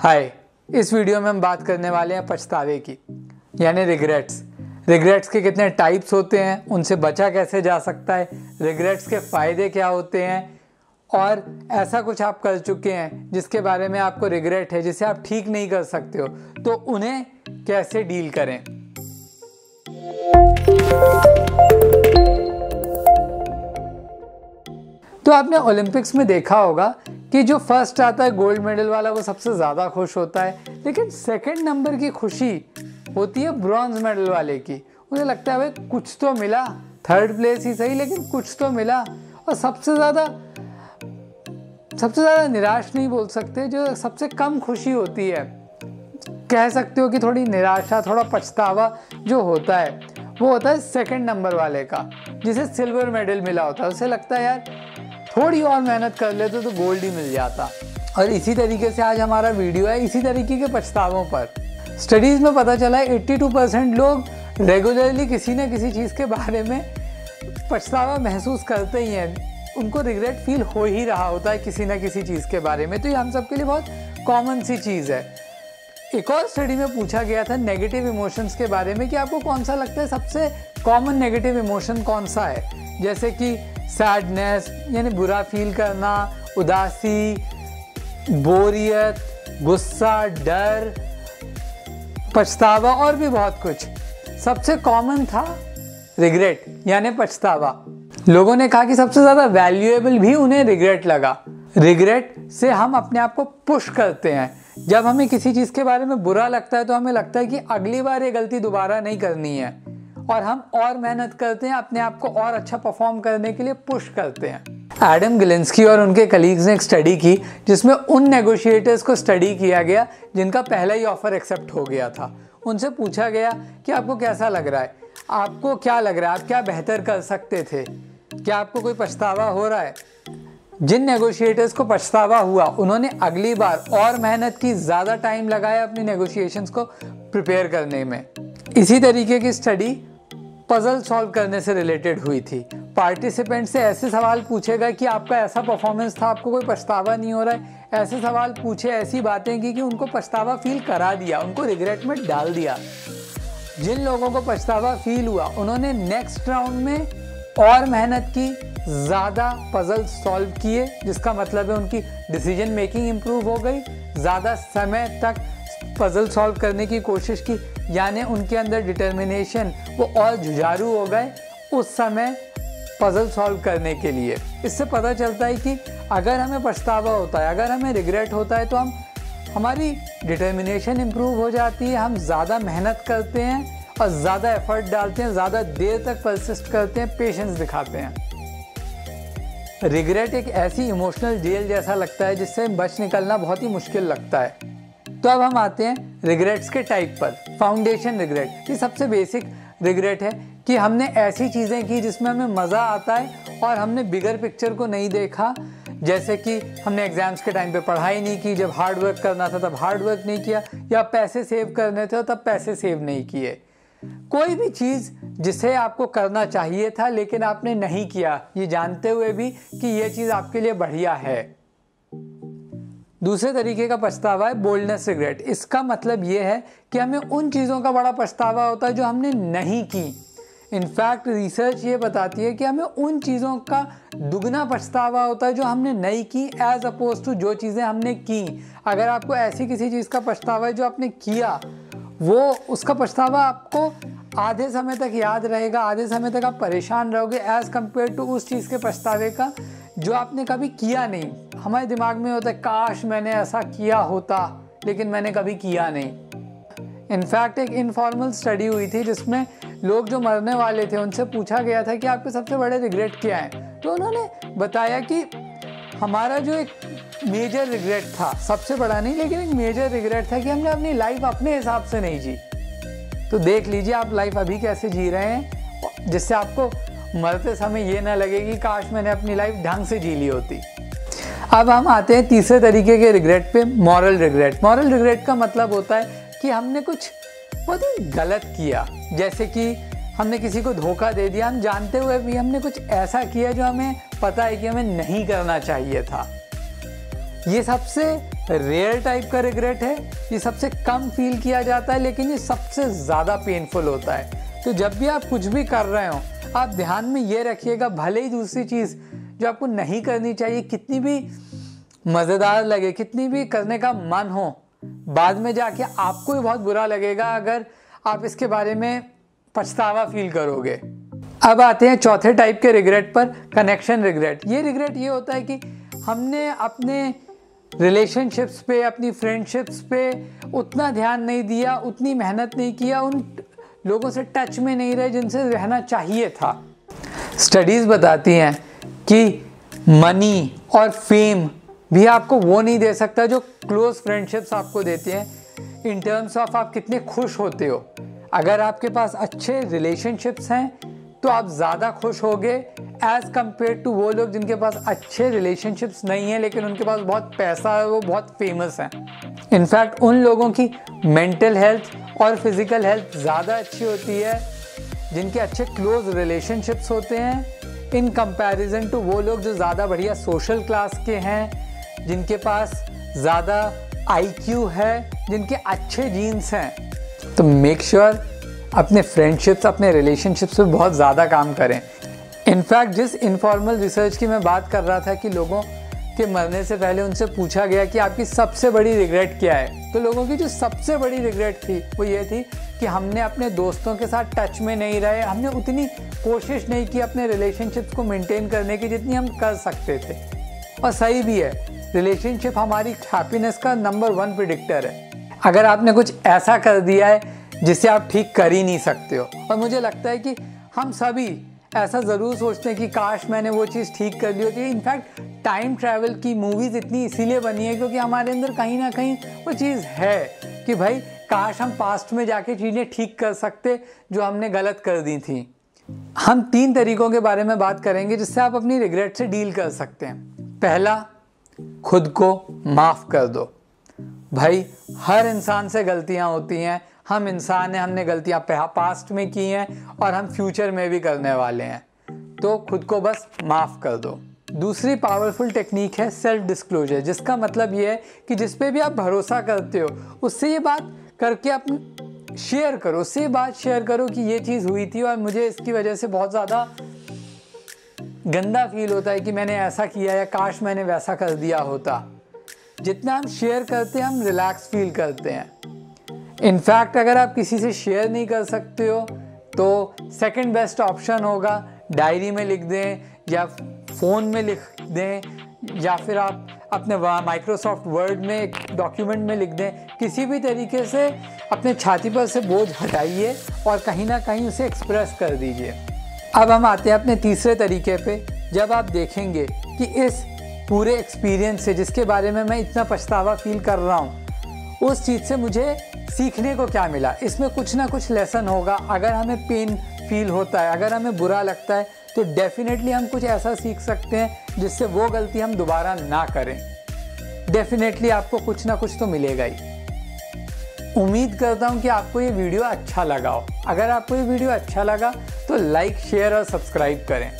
हाय, इस वीडियो में हम बात करने वाले हैं पछतावे की, यानी रिग्रेट्स के कितने टाइप्स होते हैं, उनसे बचा कैसे जा सकता है, रिग्रेट्स के फ़ायदे क्या होते हैं और ऐसा कुछ आप कर चुके हैं जिसके बारे में आपको रिग्रेट है, जिसे आप ठीक नहीं कर सकते हो, तो उन्हें कैसे डील करें। तो आपने ओलंपिक्स में देखा होगा कि जो फर्स्ट आता है गोल्ड मेडल वाला वो सबसे ज़्यादा खुश होता है, लेकिन सेकंड नंबर की खुशी होती है ब्रॉन्ज मेडल वाले की। उन्हें लगता है भाई कुछ तो मिला, थर्ड प्लेस ही सही लेकिन कुछ तो मिला। और सबसे ज़्यादा निराश नहीं बोल सकते, जो सबसे कम खुशी होती है, कह सकते हो कि थोड़ी निराशा, थोड़ा पछतावा जो होता है वो होता है सेकंड नंबर वाले का, जिसे सिल्वर मेडल मिला होता है। उसे लगता है यार थोड़ी और मेहनत कर लेते तो गोल्ड ही मिल जाता। और इसी तरीके से आज हमारा वीडियो है इसी तरीके के पछतावों पर। स्टडीज़ में पता चला है 82% लोग रेगुलरली किसी न किसी चीज़ के बारे में पछतावा महसूस करते ही हैं, उनको रिग्रेट फील हो ही रहा होता है किसी न किसी चीज़ के बारे में। तो ये हम सब के लिए बहुत कॉमन सी चीज़ है। एक और स्टडी में पूछा गया था नेगेटिव इमोशंस के बारे में कि आपको कौन सा लगता है सबसे कॉमन नेगेटिव इमोशन कौन सा है, जैसे कि सैडनेस यानी बुरा फील करना, उदासी, बोरियत, गुस्सा, डर, पछतावा और भी बहुत कुछ। सबसे कॉमन था रिग्रेट यानी पछतावा। लोगों ने कहा कि सबसे ज़्यादा वैल्यूएबल भी उन्हें रिग्रेट लगा। रिग्रेट से हम अपने आप को पुश करते हैं। जब हमें किसी चीज़ के बारे में बुरा लगता है तो हमें लगता है कि अगली बार ये गलती दोबारा नहीं करनी है, और हम और मेहनत करते हैं, अपने आप को और अच्छा परफॉर्म करने के लिए पुश करते हैं। एडम गिलिंस्की और उनके कलीग्स ने एक स्टडी की जिसमें उन नेगोशिएटर्स को स्टडी किया गया जिनका पहला ही ऑफर एक्सेप्ट हो गया था। उनसे पूछा गया कि आपको कैसा लग रहा है, आपको क्या लग रहा है, आप क्या बेहतर कर सकते थे, क्या आपको कोई पछतावा हो रहा है। जिन नेगोशिएटर्स को पछतावा हुआ उन्होंने अगली बार और मेहनत की, ज़्यादा टाइम लगाया अपनी नेगोशिएशंस को प्रिपेयर करने में। इसी तरीके की स्टडी पजल सॉल्व करने से रिलेटेड हुई थी। पार्टिसिपेंट से ऐसे सवाल पूछे गए कि आपका ऐसा परफॉर्मेंस था, आपको कोई पछतावा नहीं हो रहा है। ऐसे सवाल पूछे, ऐसी बातें की कि उनको पछतावा फील करा दिया, उनको रिग्रेट में डाल दिया। जिन लोगों को पछतावा फील हुआ उन्होंने नेक्स्ट राउंड में और मेहनत की, ज़्यादा पजल सॉल्व किए, जिसका मतलब है उनकी डिसीजन मेकिंग इम्प्रूव हो गई, ज़्यादा समय तक पजल सॉल्व करने की कोशिश की, यानी उनके अंदर डिटर्मिनेशन, वो और जुझारू हो गए उस समय पजल सॉल्व करने के लिए। इससे पता चलता है कि अगर हमें पछतावा होता है, अगर हमें रिग्रेट होता है, तो हमारी डिटर्मिनेशन इम्प्रूव हो जाती है, हम ज़्यादा मेहनत करते हैं और ज़्यादा एफर्ट डालते हैं, ज़्यादा देर तक परसिस्ट करते हैं, पेशेंस दिखाते हैं। रिग्रेट एक ऐसी इमोशनल जेल जैसा लगता है जिससे बच निकलना बहुत ही मुश्किल लगता है। तो अब हम आते हैं रिग्रेट्स के टाइप पर। फाउंडेशन रिग्रेट, ये सबसे बेसिक रिग्रेट है कि हमने ऐसी चीज़ें की जिसमें हमें मज़ा आता है और हमने बिगर पिक्चर को नहीं देखा, जैसे कि हमने एग्ज़ाम्स के टाइम पे पढ़ाई नहीं की, जब हार्ड वर्क करना था तब हार्ड वर्क नहीं किया, या पैसे सेव करने थे तब पैसे सेव नहीं किए। कोई भी चीज़ जिसे आपको करना चाहिए था लेकिन आपने नहीं किया, ये जानते हुए भी कि ये चीज़ आपके लिए बढ़िया है। दूसरे तरीके का पछतावा है बोल्डनेस रिग्रेट। इसका मतलब ये है कि हमें उन चीज़ों का बड़ा पछतावा होता है जो हमने नहीं की। इनफैक्ट रिसर्च ये बताती है कि हमें उन चीज़ों का दुगना पछतावा होता है जो हमने नहीं की, एज अपोज टू जो चीज़ें हमने की। अगर आपको ऐसी किसी चीज़ का पछतावा है जो आपने किया, वो उसका पछतावा आपको आधे समय तक याद रहेगा, आधे समय तक आप परेशान रहोगे, एज़ कम्पेयर टू उस चीज़ के पछतावे का जो आपने कभी किया नहीं। हमारे दिमाग में होता है काश मैंने ऐसा किया होता, लेकिन मैंने कभी किया नहीं। इनफैक्ट एक इनफॉर्मल स्टडी हुई थी जिसमें लोग जो मरने वाले थे उनसे पूछा गया था कि आपके सबसे बड़े रिग्रेट क्या हैं। तो उन्होंने बताया कि हमारा जो एक मेजर रिग्रेट था, सबसे बड़ा नहीं लेकिन एक मेजर रिग्रेट था कि हमने अपनी लाइफ अपने हिसाब से नहीं जी। तो देख लीजिए आप लाइफ अभी कैसे जी रहे हैं, जिससे आपको मरते समय ये ना लगे कि काश मैंने अपनी लाइफ ढंग से जी ली होती। अब हम आते हैं तीसरे तरीके के रिग्रेट पे, मॉरल रिग्रेट। मॉरल रिग्रेट का मतलब होता है कि हमने कुछ बहुत ही गलत किया, जैसे कि हमने किसी को धोखा दे दिया, हम जानते हुए भी हमने कुछ ऐसा किया जो हमें पता है कि हमें नहीं करना चाहिए था। ये सबसे रेयर टाइप का रिग्रेट है, ये सबसे कम फील किया जाता है लेकिन ये सबसे ज़्यादा पेनफुल होता है। तो जब भी आप कुछ भी कर रहे हो आप ध्यान में ये रखिएगा, भले ही दूसरी चीज़ जो आपको नहीं करनी चाहिए कितनी भी मज़ेदार लगे, कितनी भी करने का मन हो, बाद में जाके आपको ही बहुत बुरा लगेगा अगर आप इसके बारे में पछतावा फील करोगे। अब आते हैं चौथे टाइप के रिग्रेट पर, कनेक्शन रिग्रेट। ये रिग्रेट ये होता है कि हमने अपने रिलेशनशिप्स पे, अपनी फ्रेंडशिप्स पे उतना ध्यान नहीं दिया, उतनी मेहनत नहीं किया, उन लोगों से टच में नहीं रहे जिनसे रहना चाहिए था। स्टडीज़ बताती हैं कि मनी और फेम भी आपको वो नहीं दे सकता जो क्लोज फ्रेंडशिप्स आपको देते हैं इन टर्म्स ऑफ आप कितने खुश होते हो। अगर आपके पास अच्छे रिलेशनशिप्स हैं तो आप ज़्यादा खुश होगे एज़ कम्पेयर टू वो लोग जिनके पास अच्छे रिलेशनशिप्स नहीं हैं लेकिन उनके पास बहुत पैसा है, वो बहुत फेमस हैं। इनफैक्ट उन लोगों की मेंटल हेल्थ और फिज़िकल हेल्थ ज़्यादा अच्छी होती है जिनके अच्छे क्लोज रिलेशनशिप्स होते हैं इन कंपैरिजन टू वो लोग जो ज़्यादा बढ़िया सोशल क्लास के हैं, जिनके पास ज़्यादा IQ है, जिनके अच्छे जीन्स हैं। तो मेक श्योर अपने फ्रेंडशिप्स, अपने रिलेशनशिप्स पे बहुत ज़्यादा काम करें। इनफैक्ट जिस इनफॉर्मल रिसर्च की मैं बात कर रहा था कि लोगों के मरने से पहले उनसे पूछा गया कि आपकी सबसे बड़ी रिग्रेट क्या है, तो लोगों की जो सबसे बड़ी रिग्रेट थी वो ये थी कि हमने अपने दोस्तों के साथ टच में नहीं रहे, हमने उतनी कोशिश नहीं की अपने रिलेशनशिप्स को मेंटेन करने की जितनी हम कर सकते थे। और सही भी है, रिलेशनशिप हमारी हैप्पीनेस का नंबर 1 प्रेडिक्टर है। अगर आपने कुछ ऐसा कर दिया है जिसे आप ठीक कर ही नहीं सकते हो, और मुझे लगता है कि हम सभी ऐसा ज़रूर सोचते हैं कि काश मैंने वो चीज़ ठीक कर ली होती। इनफैक्ट टाइम ट्रैवल की मूवीज़ इतनी इसीलिए बनी है क्योंकि हमारे अंदर कहीं ना कहीं वो चीज़ है कि भाई काश हम पास्ट में जाके चीज़ें ठीक कर सकते जो हमने गलत कर दी थी। हम 3 तरीक़ों के बारे में बात करेंगे जिससे आप अपनी रिग्रेट से डील कर सकते हैं। पहला, खुद को माफ़ कर दो। भाई हर इंसान से गलतियाँ होती हैं, हम इंसान हैं, हमने गलतियाँ पास्ट में की हैं और हम फ्यूचर में भी करने वाले हैं, तो खुद को बस माफ़ कर दो। दूसरी पावरफुल टेक्निक है सेल्फ डिस्क्लोजर, जिसका मतलब ये है कि जिस पे भी आप भरोसा करते हो उससे ये बात करके आप शेयर करो, उससे ये बात शेयर करो कि ये चीज़ हुई थी और मुझे इसकी वजह से बहुत ज़्यादा गंदा फील होता है कि मैंने ऐसा किया या काश मैंने वैसा कर दिया होता। जितना हम शेयर करते हैं हम रिलैक्स फील करते हैं। इनफैक्ट अगर आप किसी से शेयर नहीं कर सकते हो तो सेकंड बेस्ट ऑप्शन होगा डायरी में लिख दें या फ़ोन में लिख दें या फिर आप अपने माइक्रोसॉफ्ट वर्ड में एक डॉक्यूमेंट में लिख दें। किसी भी तरीके से अपने छाती पर से बोझ हटाइए और कहीं ना कहीं उसे एक्सप्रेस कर दीजिए। अब हम आते हैं अपने तीसरे तरीके पे। जब आप देखेंगे कि इस पूरे एक्सपीरियंस से जिसके बारे में मैं इतना पछतावा फील कर रहा हूँ, उस चीज़ से मुझे सीखने को क्या मिला, इसमें कुछ ना कुछ लेसन होगा। अगर हमें पेन फील होता है, अगर हमें बुरा लगता है, तो डेफिनेटली हम कुछ ऐसा सीख सकते हैं जिससे वो गलती हम दोबारा ना करें। डेफिनेटली आपको कुछ ना कुछ तो मिलेगा ही। उम्मीद करता हूँ कि आपको ये वीडियो अच्छा लगा हो। अगर आपको ये वीडियो अच्छा लगा तो लाइक, शेयर और सब्सक्राइब करें।